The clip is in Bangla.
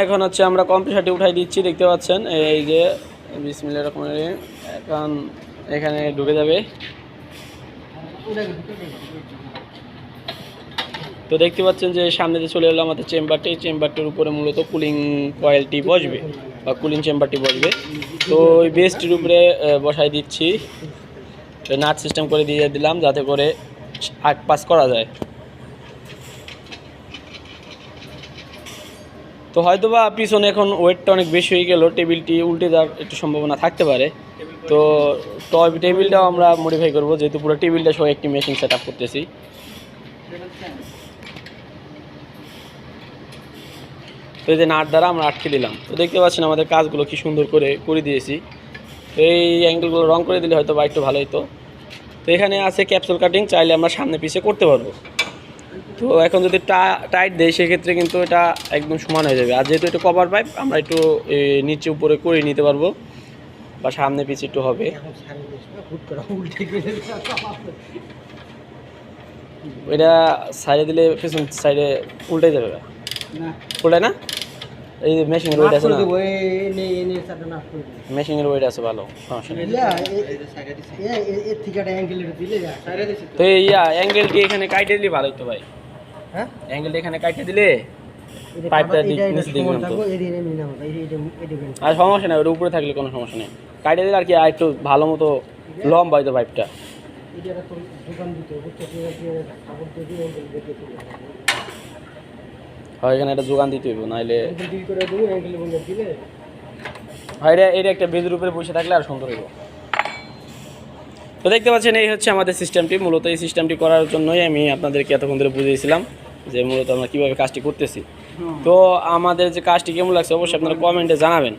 এখন হচ্ছে আমরা কম্প্রেসারটি উঠাই দিচ্ছি, দেখতে পাচ্ছেন এই যে বিসমিল্লাহির রহমানির রহিম। এখন এখানে ঢুকে যাবে। তো দেখতে পাচ্ছেন যে সামনে যে চলে এলো আমাদের চেম্বারটি, এই চেম্বারটির উপরে মূলত কুলিং কয়েলটি বসবে বা কুলিং চেম্বারটি বসবে। তো ওই বেসটির উপরে বসাই দিচ্ছি, নাট সিস্টেম করে দিয়ে দিলাম যাতে করে আগ পাস করা যায়। তো হয়তো বা পিছনে এখন ওয়েটটা অনেক বেশি হয়ে গেল, টেবিলটি উল্টে যাওয়ার একটু সম্ভাবনা থাকতে পারে। তো টেবিলটাও আমরা মডিফাই করব, যেহেতু পুরো টেবিলটা সহ একটি মেশিন সেট আপ করতেছি। তো এই যে নাট দ্বারা আমরা আটকে দিলাম। তো দেখতে পাচ্ছেন আমাদের কাজগুলো কি সুন্দর করে দিয়েছি। তো এই অ্যাঙ্গেলগুলো রং করে দিলে হয়তো বা একটু ভালো হতো। তো এখানে আছে ক্যাপসুল কাটিং, চাইলে আমরা সামনে পিছে করতে পারবো। তো এখন যদি টাইট দেয় সেক্ষেত্রে কিন্তু এটা একদম সমান হয়ে যাবে। আর যেহেতু এটা কভার পাইপ, আমরা একটু নিচে উপরে করে নিতে পারবো বা সামনে পিছে একটু হবে। এটা সাইডে দিলে পেছন সাইডে উল্টে যাবে, উল্টে না? এই মেশিনের ওয়েট আছে না, মেশিনের ওয়েট আছে ভালো, সমস্যা নেই। তো এই অ্যাঙ্গেলটি এখানে কাটে দিলে ভালো হতো ভাই। হ্যাঁ, অ্যাঙ্গেলটা এখানে কাটে দিলে পাইপটা নিচে দিকে নামতো। আর সমস্যা নেই, ওর উপরে থাকলে কোনো সমস্যা নেই। কাটে দিলে আর কি আর একটু ভালো মতো লম্বা হইতো পাইপটা। হয় এখানে একটা যোগান দিতে হইব, নাহলে হয় এটা একটা বেজের উপরে বসে থাকলে আর সুন্দর হইব। তো দেখতে পাচ্ছেন এই হচ্ছে আমাদের সিস্টেমটি। মূলত এই সিস্টেমটি করার জন্যই আমি আপনাদেরকে এতক্ষণ ধরে বুঝিয়েছিলাম যে মূলত আমরা কীভাবে কাজটি করতেছি। তো আমাদের যে কাজটি কেমন লাগছে অবশ্যই আপনারা কমেন্টে জানাবেন।